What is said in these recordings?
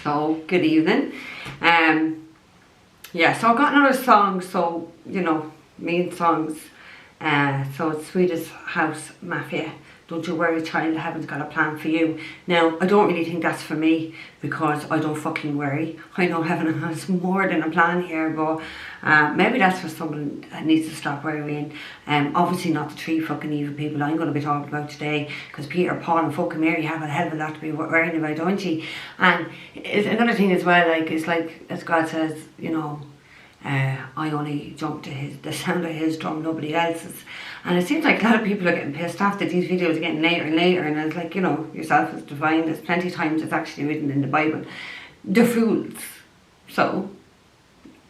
So, good evening. Yeah, so I got another song, so, you know, main songs. So it's Swedish House Mafia. Don't you worry, child, heaven's got a plan for you. Now, I don't really think that's for me, because I don't fucking worry. I know heaven has more than a plan here, but maybe that's for someone that needs to stop worrying. Obviously not the three fucking evil people I'm going to be talking about today, because Peter, Paul and fucking Mary have a hell of a lot to be worrying about, don't you? And it's another thing as well, like, it's like, as God says, you know, I only jump to the sound of his drum, nobody else's. And it seems like a lot of people are getting pissed off that these videos are getting later and later, and it's like, you know, yourself is divine. There's plenty of times it's actually written in the Bible. They're fools. So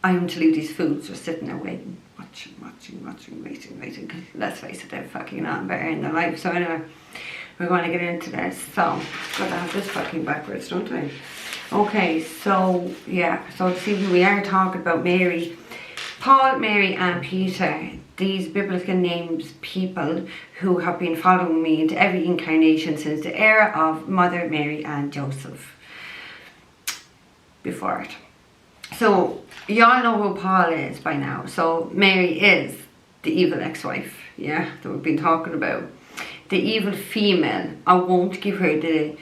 I'm to leave these fools just sitting there waiting, watching, waiting, because let's face it, they're fucking not better in their life. So anyway, we're going to get into this. So I've got to have this fucking backwards, don't I? Okay, so yeah, so this evening we are talking about Mary, Paul, Mary and Peter, these biblical names, people who have been following me into every incarnation since the era of Mother Mary and Joseph before it. So y'all know who Paul is by now. So Mary is the evil ex-wife, yeah, that we've been talking about. The evil female. I won't give her the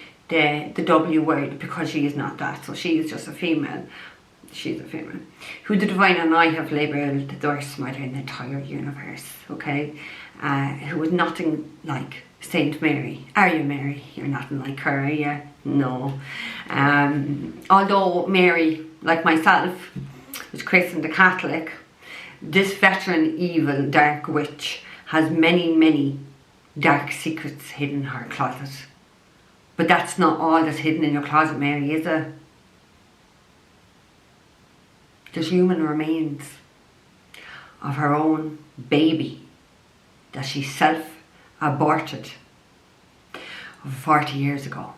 W word, because she is not that. So she is just a female. She's a female. Who the divine and I have labelled the worst mother in the entire universe. Okay? Who is nothing like Saint Mary. Are you, Mary? You're nothing like her, are you? No. Although Mary, like myself, was christened a Catholic, this veteran evil dark witch has many dark secrets hidden in her closet. But that's not all that's hidden in your closet, Mary, is it? There's human remains of her own baby that she self-aborted 40 years ago.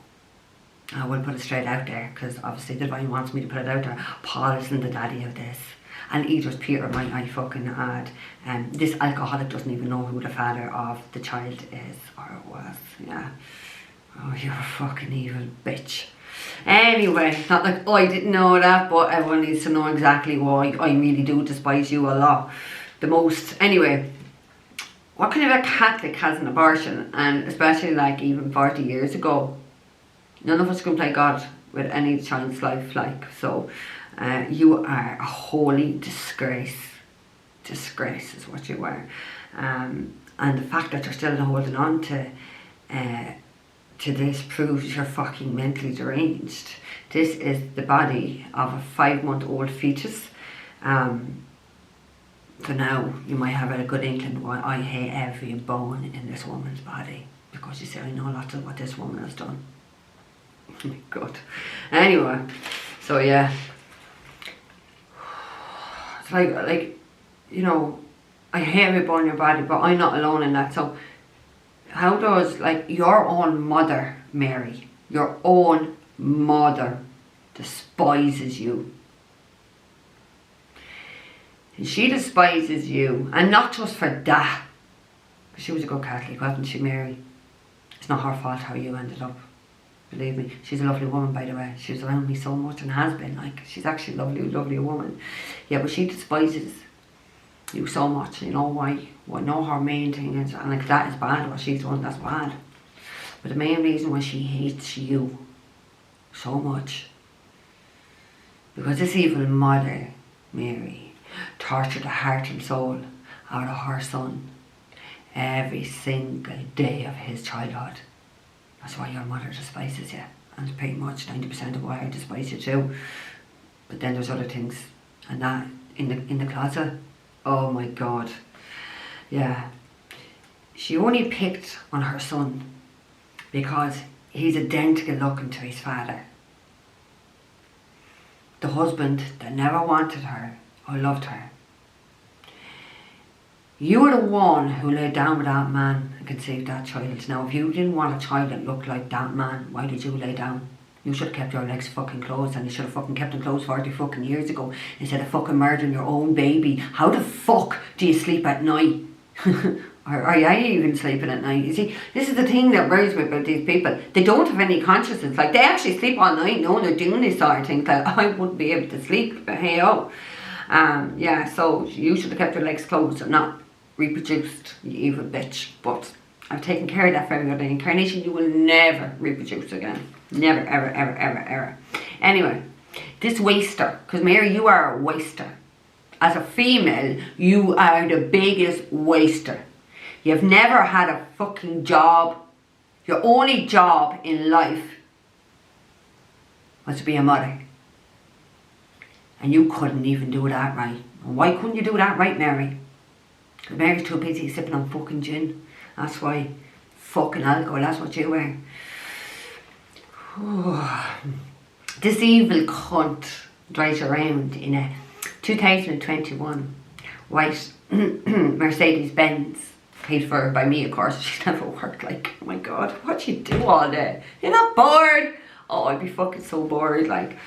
I will put it straight out there, because obviously the divine wants me to put it out there. Paul isn't the daddy of this. And either is Peter, might I fucking add. This alcoholic doesn't even know who the father of the child is, or was, yeah. Oh, you're a fucking evil bitch. Anyway, not like I didn't know that, but everyone needs to know exactly why. I really do despise you a lot. The most. Anyway, what kind of a Catholic has an abortion? And especially like even 40 years ago, none of us can play God with any child's life, like. So you are a holy disgrace. Disgrace is what you are. And the fact that you're still holding on to this proves you're fucking mentally deranged. This is the body of a 5-month-old fetus. So now you might have a good inkling why I hate every bone in this woman's body, because you see, I know lots of what this woman has done. Oh my God. Anyway, so yeah, it's like, you know, I hate every bone in your body, but I'm not alone in that. So how does, like, your own mother, Mary, your own mother despises you? And she despises you, and not just for that, because she was a good Catholic, wasn't she, Mary? It's not her fault how you ended up. Believe me, she's a lovely woman, by the way. She's around me so much and has been, like, she's actually a lovely woman. Yeah, but she despises you so much. You know why? Well, know her main thing is, and like, that is bad, what she's done, that's bad. But the main reason why she hates you so much, because this evil mother, Mary, tortured the heart and soul out of her son every single day of his childhood. That's why your mother despises you, and it's pretty much 90% of why I despise you too. But then there's other things, and that in the closet, oh my God, yeah. She only picked on her son because he's identical looking to his father. The husband that never wanted her or loved her. You were the one who laid down with that man and conceived that child. Now, if you didn't want a child that looked like that man, why did you lay down? You should have kept your legs fucking closed, and you should have fucking kept them closed 40 fucking years ago, instead of fucking murdering your own baby. How the fuck do you sleep at night? Or are you even sleeping at night? You see, this is the thing that worries me about these people. They don't have any consciousness. Like, they actually sleep all night knowing they're doing this sort of thing. Like, I wouldn't be able to sleep, but hey, oh. Yeah, so you should have kept your legs closed and not reproduced, you evil bitch. But I've taken care of that for everybody. Incarnation, you will never reproduce again. Never, ever, ever, ever, ever. Anyway, this waster, because Mary, you are a waster. As a female, you are the biggest waster. You've never had a fucking job. Your only job in life was to be a mother. And you couldn't even do that right. And why couldn't you do that right, Mary? Because Mary's too busy sipping on fucking gin. That's why. Fucking alcohol, that's what you were. This evil cunt drives around in a 2021 white Mercedes Benz, paid for by me, of course. She's never worked. Like, oh my god, what'd you do all day? You're not bored? Oh, I'd be fucking so bored. Like,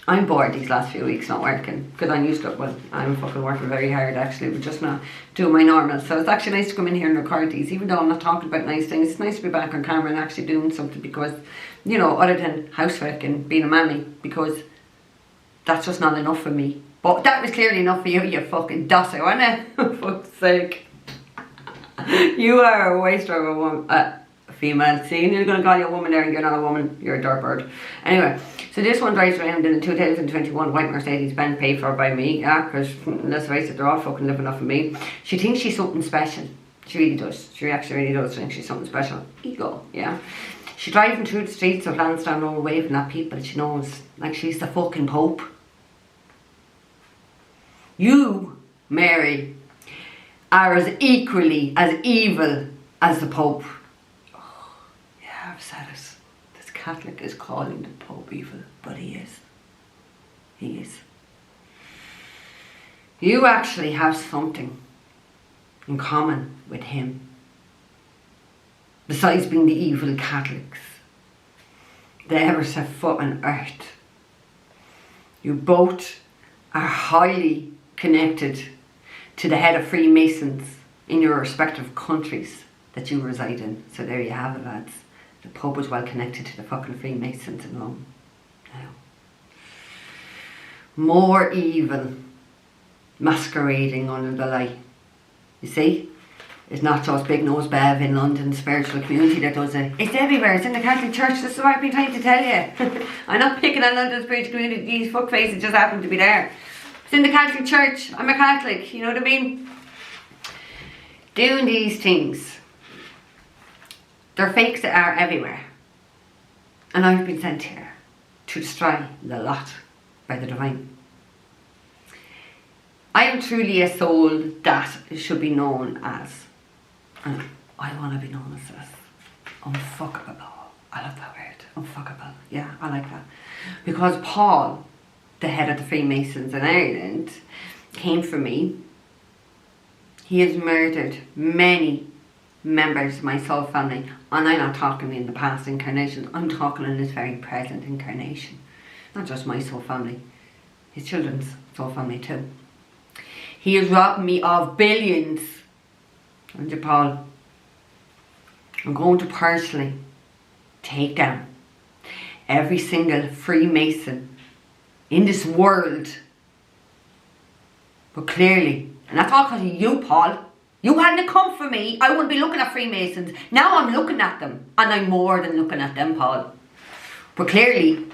I'm bored these last few weeks not working, because I'm used to it. Well, I'm fucking working very hard actually, but just not doing my normal. So it's actually nice to come in here and record these, even though I'm not talking about nice things. It's nice to be back on camera and actually doing something, because, you know, other than housework and being a mammy, because that's just not enough for me. But that was clearly enough for you, you fucking dosser, wasn't it? For fuck's sake. You are a waster of a woman, a female. See, you're going to call you a woman there and you're not a woman, you're a dirt bird. Anyway, so this one drives around in a 2021 white Mercedes Benz, paid for by me, yeah, because let's face it, they're all fucking living off of me. She thinks she's something special. She really does. She actually really does think she's something special. Ego, yeah. She's driving through the streets of Lansdowne Road waving at people she knows like she's the fucking Pope. You, Mary, are as equally as evil as the Pope. Oh, yeah, I've said it. This Catholic is calling the Pope evil, but he is. He is. You actually have something in common with him, besides being the evil Catholics that ever set foot on earth. You both are highly connected to the head of Freemasons in your respective countries that you reside in. So there you have it, lads. The Pope was well connected to the fucking Freemasons in Rome. Now, more evil masquerading under the light. You see? It's not just Big Nose Bev in London spiritual community that does it. It's everywhere. It's in the Catholic Church. This is what I've been trying to tell you. I'm not picking on London spiritual community. These fuckfaces just happen to be there. It's in the Catholic Church. I'm a Catholic. You know what I mean? Doing these things. They're fakes that are everywhere. And I've been sent here to destroy the lot by the divine. I am truly a soul that should be known as, and I want to be known as this, unfuckable. I love that word, unfuckable. Yeah, I like that. Because Paul, the head of the Freemasons in Ireland, came for me. He has murdered many members of my soul family, and I'm not talking in the past incarnations, I'm talking in this very present incarnation. Not just my soul family, his children's soul family too. He has robbed me of billions. And Paul, I'm going to personally take down every single Freemason in this world. But clearly, and that's all because of you, Paul. You hadn't come for me, I wouldn't be looking at Freemasons. Now I'm looking at them, and I'm more than looking at them, Paul. But clearly,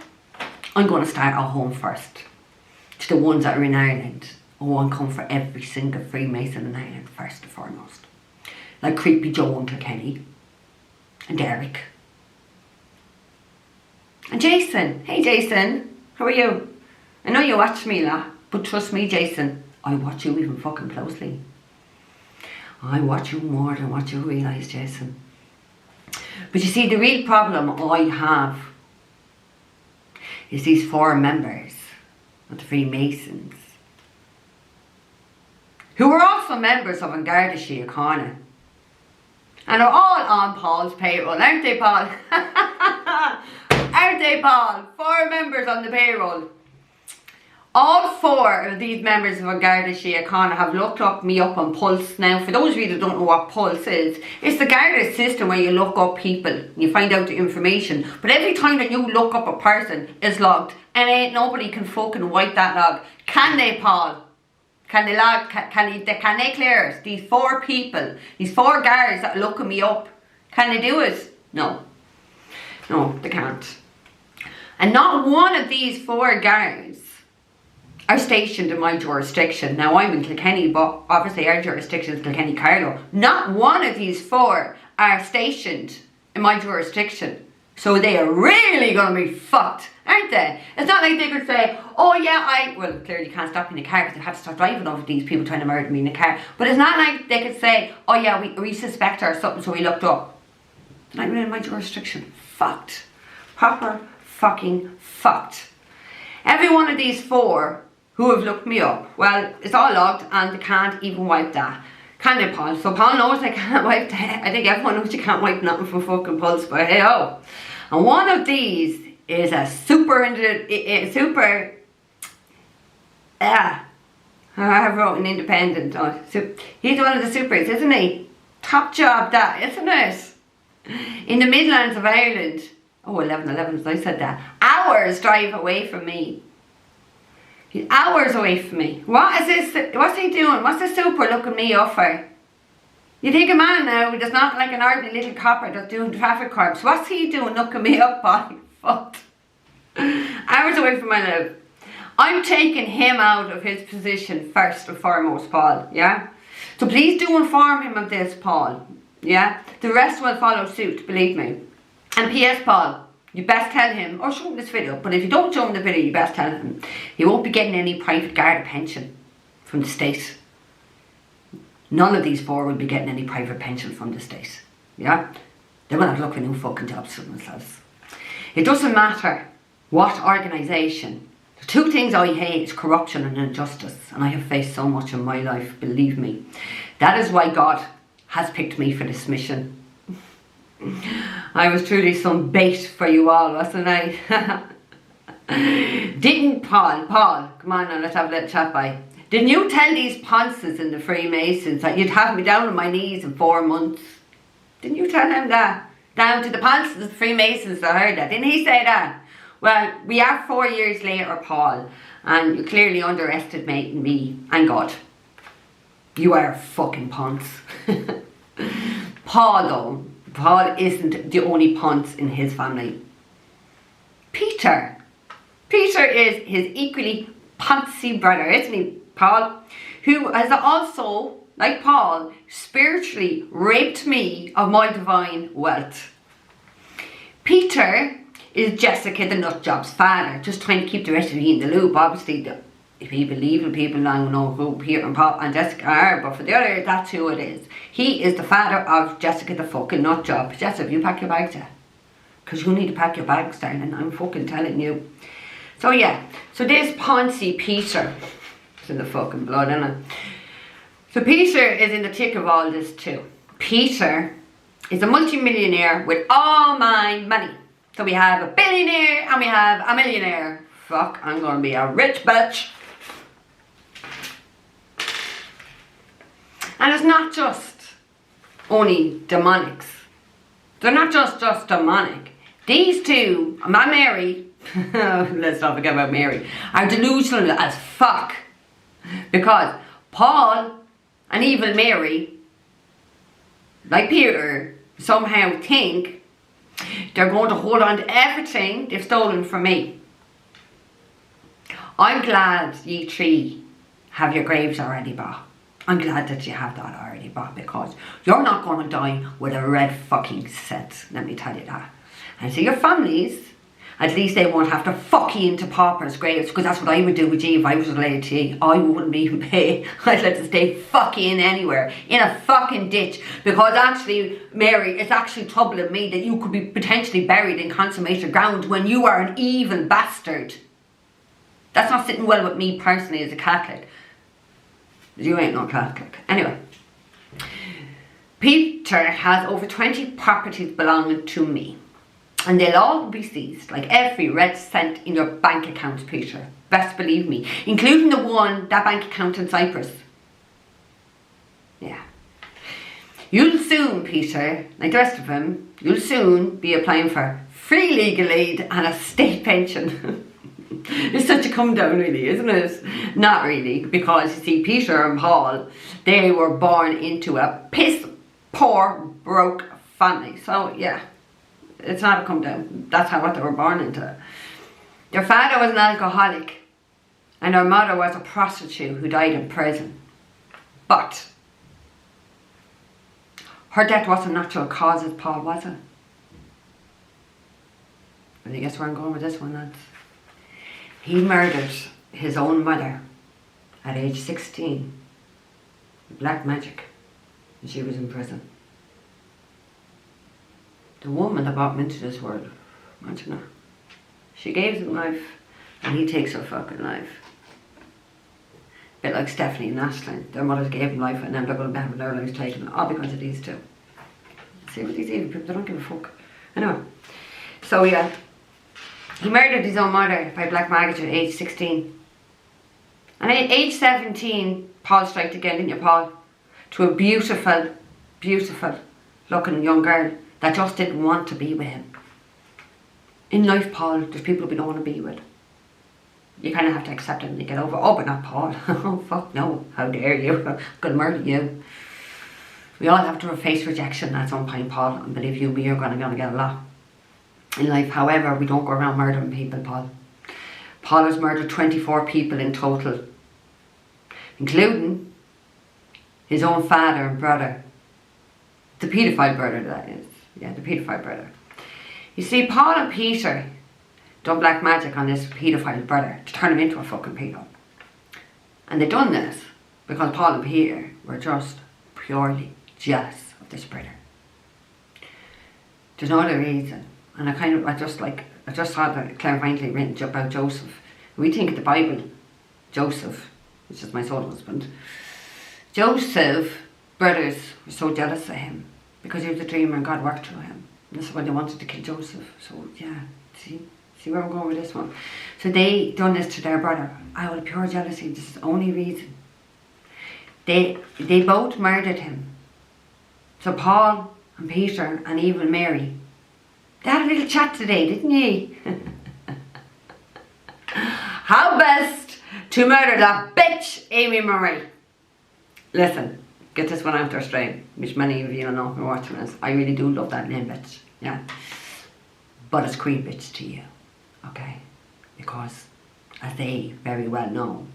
I'm going to start at home first. To the ones that are in Ireland. I want to come for every single Freemason in Ireland first and foremost. Like Creepy Joe and Kilkenny. And Derek. And Jason. Hey Jason, how are you? I know you watch me a lot, but trust me Jason, I watch you even fucking closely. I watch you more than what you realise, Jason. But you see, the real problem I have is these 4 members of the Freemasons, who are also members of An Garda Síochána, and are all on Paul's payroll, aren't they, Paul? Aren't they, Paul? 4 members on the payroll. All 4 of these members of a Garda Síochána have looked me up on Pulse. Now, for those of you that don't know what Pulse is, it's the Garda system where you look up people and you find out the information. But every time that you look up a person, it's logged. And ain't nobody can fucking wipe that log. Can they, Paul? Can they log? Can they clear it? These 4 people, these 4 guards that are looking me up, can they do it? No. No, they can't. And not one of these 4 guards are stationed in my jurisdiction. Now, I'm in Kilkenny, but obviously our jurisdiction is Kilkenny Carlow. Not one of these 4 are stationed in my jurisdiction. So they are really going to be fucked, aren't they? It's not like they could say, oh yeah, well, clearly you can't stop me in the car because they have to start driving over these people trying to murder me in the car. But it's not like they could say, oh yeah, we suspect her or something, so we looked up. They're not even in my jurisdiction. Fucked. Proper fucking fucked. Every one of these 4 who have looked me up, well, it's all logged and they can't even wipe that. Can they, Paul? So Paul knows they can't wipe that. I think everyone knows you can't wipe nothing from fucking Pulse, but hey ho. And one of these is a I wrote an independent. Oh, he's one of the supers, isn't he? Top job that, isn't it? In the Midlands of Ireland. Oh, 11-11, I said that. Hours drive away from me. He's hours away from me. What is this? What's he doing? What's the super looking me up for? You think a man now that's not like an ordinary little copper that's doing traffic cops. What's he doing looking me up by? Fuck. Hours away from my life. I'm taking him out of his position first and foremost, Paul. Yeah? So please do inform him of this, Paul. Yeah? The rest will follow suit, believe me. And P.S. Paul, you best tell him, or show him this video, but if you don't show him the video, you best tell him he won't be getting any private Garda pension from the state. None of these 4 will be getting any private pension from the state. Yeah? They're going to have to look for new fucking jobs for themselves. It doesn't matter what organisation. The 2 things I hate is corruption and injustice, and I have faced so much in my life, believe me. That is why God has picked me for this mission. I was truly some bait for you all, wasn't I? Didn't Paul, come on now, let's have a little chat by. Didn't you tell these ponces in the Freemasons that you'd have me down on my knees in 4 months? Didn't you tell him that? Down to the ponces of the Freemasons that heard that. Didn't he say that? Well, we are 4 years later, Paul, and you're clearly underestimating me and God. You are a fucking ponce. Paul, though. Paul isn't the only ponce in his family. Peter is his equally poncy brother, isn't he, Paul? Who has also, like Paul, spiritually raped me of my divine wealth. Peter is Jessica the nutjob's father, just trying to keep the rest of you in the loop. Obviously, if you believe in people, I don't know who Peter and Paul and Jessica are, but for the others, that's who it is. He is the father of Jessica the fucking nutjob. Jessica, you pack your bags there. Because you need to pack your bags, darling. I'm fucking telling you. So yeah, so this Ponzi Peter, it's in the fucking blood, isn't it? So Peter is in the thick of all this too. Peter is a multi-millionaire with all my money. So we have a billionaire and we have a millionaire. Fuck, I'm going to be a rich bitch. And it's not just only demonics. They're not just demonic. These 2, my Mary, let's not forget about Mary, are delusional as fuck. Because Paul and evil Mary, like Peter, somehow think they're going to hold on to everything they've stolen from me. I'm glad ye 3 have your graves already bought. I'm glad that you have that already bought, because you're not going to die with a red fucking set, let me tell you that. And so your families, at least they won't have to fuck you into paupers' graves, because that's what I would do with you if I was related to you. I wouldn't even pay. I'd let them stay fucking in anywhere, in a fucking ditch, because actually, Mary, it's actually troubling me that you could be potentially buried in consummated ground when you are an evil bastard. That's not sitting well with me personally as a Catholic. You ain't no Catholic. Anyway, Peter has over 20 properties belonging to me. And they'll all be seized, like every red cent in your bank account, Peter. Best believe me. Including that bank account in Cyprus. Yeah. You'll soon, Peter, like the rest of them, you'll soon be applying for free legal aid and a state pension. It's such a come down, really, isn't it? Not really, because you see, Peter and Paul, they were born into a piss poor, broke family. So, yeah, it's not a come down. That's what they were born into. Their father was an alcoholic, and their mother was a prostitute who died in prison. But her death wasn't natural causes, Paul, was it? And I guess where I'm going with this one, lads. He murdered his own mother at age 16. Black magic. And she was in prison. The woman that brought him into this world, imagine her. She gave him life, and he takes her fucking life. A bit like Stephanie and Ashline. Their mothers gave them life, and then they're going to have their lives taken, all because of these two. See what these evil people, they don't give a fuck. I know. So yeah, he murdered his own mother by black magic at age 16. And at age 17, Paul striked again, didn't you, Paul? To a beautiful, beautiful looking young girl that just didn't want to be with him. In life, Paul, there's people we don't want to be with. You kind of have to accept it and you get over. Oh, but not Paul. Oh, fuck no. How dare you? I'm going to murder you. We all have to face rejection at some point, Paul. And believe you me, you're going to get a lot in life. However, we don't go around murdering people, Paul. Paul has murdered 24 people in total, including his own father and brother. The paedophile brother, that is. Yeah, the paedophile brother. You see, Paul and Peter done black magic on this paedophile brother to turn him into a fucking pedo. And they done this because Paul and Peter were just purely jealous of this brother. There's no other reason. And I just saw that clairvoyantly written about Joseph. We think of the Bible, Joseph, which is my soul husband. Joseph's brothers were so jealous of him because he was a dreamer and God worked through him. And that's why they wanted to kill Joseph. So yeah, see where I'm going with this one. So they done this to their brother out of pure jealousy. This is the only reason. They both murdered him. So Paul and Peter and even Mary, they had a little chat today, didn't ye? How best to murder that bitch Amy Marie. Listen, get this one out there straight, which many of you don't know who are watching this. I really do love that name, bitch. Yeah. But it's queen bitch to you. Okay? Because, as they very well know,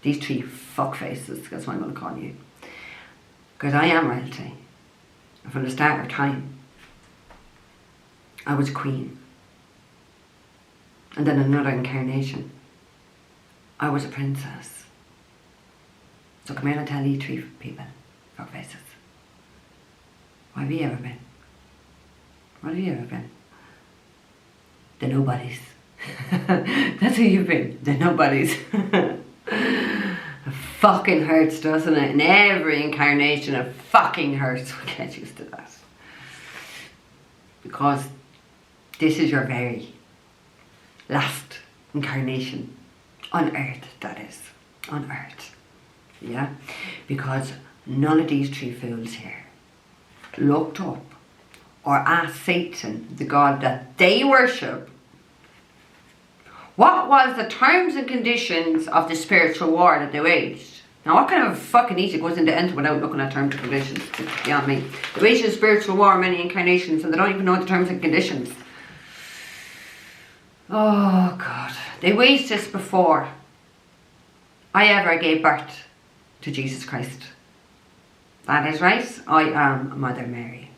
these three fuckfaces, that's what I'm going to call you. Because I am royalty. And from the start of time, I was queen. And then another incarnation, I was a princess. So come here and tell you three people, fuckfaces. What have you ever been? What have you ever been? The nobodies. That's who you've been, the nobodies. It fucking hurts, doesn't it? In every incarnation it fucking hurts. We get used to that. Because this is your very last incarnation on earth, that is. On earth. Yeah? Because none of these three fools here looked up or asked Satan, the god that they worship, what was the terms and conditions of the spiritual war that they waged. Now, what kind of fucking idiot goes into enter without looking at terms and conditions? Beyond me. They waged a spiritual war many incarnations and they don't even know the terms and conditions. Oh God. They waged this before I ever gave birth to Jesus Christ. That is right. I am Mother Mary.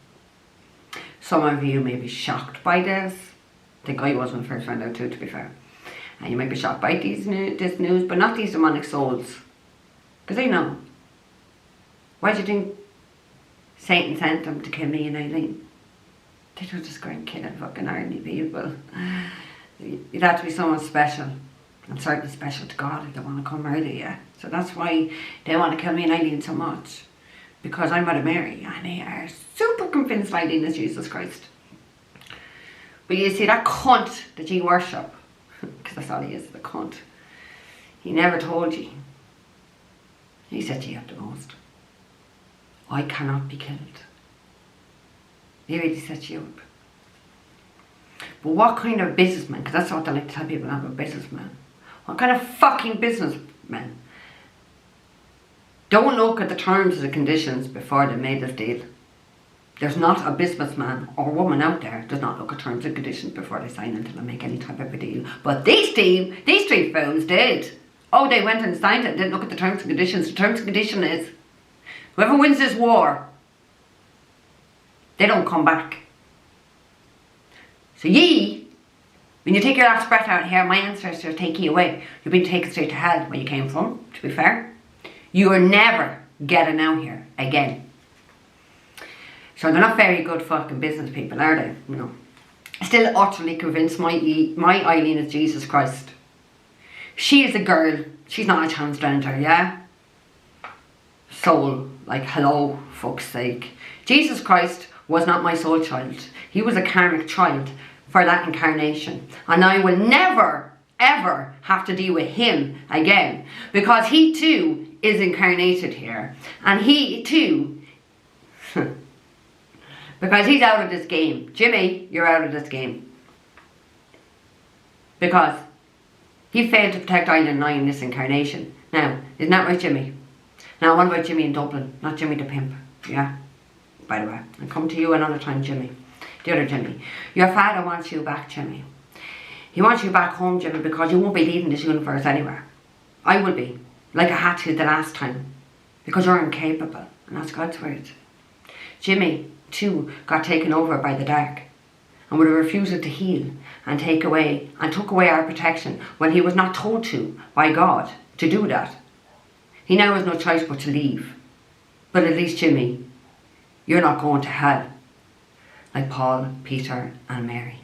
Some of you may be shocked by this. I think I was when I first found out too, to be fair. And you might be shocked by this news, but not these demonic souls. Because they know. Why do you think Satan sent them to kill me and Eileen? They don't just go and kill fucking ordinary people. You'd have to be someone special. And certainly special to God if they want to come murder you. So that's why they want to kill me and Eileen so much. Because I'm Mother Mary and they are super convinced Eileen is Jesus Christ. But you see, that cunt that you worship, because that's all he is, the cunt, he never told you. He said to you at the most, I cannot be killed. He really set you up. But what kind of businessman, because that's what I like to tell people, I'm a businessman. What kind of fucking businessman? Don't look at the terms and conditions before they made this deal. There's not a businessman or woman out there does not look at terms and conditions before they sign until they make any type of a deal. But these three fools did. Oh, they went and signed it and didn't look at the terms and conditions. The terms and condition is, whoever wins this war, they don't come back. So ye, when you take your last breath out here, my ancestors take you away. You've been taken straight to hell where you came from, to be fair. You are never getting out here again. So they're not very good fucking business people, are they? No. Still utterly convinced my Eileen is Jesus Christ. She is a girl. She's not a transgender, yeah? Soul. Like, hello, fuck's sake. Jesus Christ was not my soul child. He was a karmic child for that incarnation. And I will never, ever have to deal with him again. Because he too is incarnated here. And he too... because he's out of this game. Jimmy, you're out of this game. Because he failed to protect Island 9 in this incarnation. Now, isn't that right, Jimmy? Now, what about Jimmy in Dublin? Not Jimmy the pimp. Yeah? By the way, I'll come to you another time, Jimmy. The other Jimmy. Your father wants you back, Jimmy. He wants you back home, Jimmy, because you won't be leaving this universe anywhere. I will be. Like I had to the last time. Because you're incapable. And that's God's word. Jimmy, too, got taken over by the dark. And with a refusal to heal and took away our protection when he was not told to by God to do that. He now has no choice but to leave. But at least, Jimmy, you're not going to hell like Paul, Peter and Mary.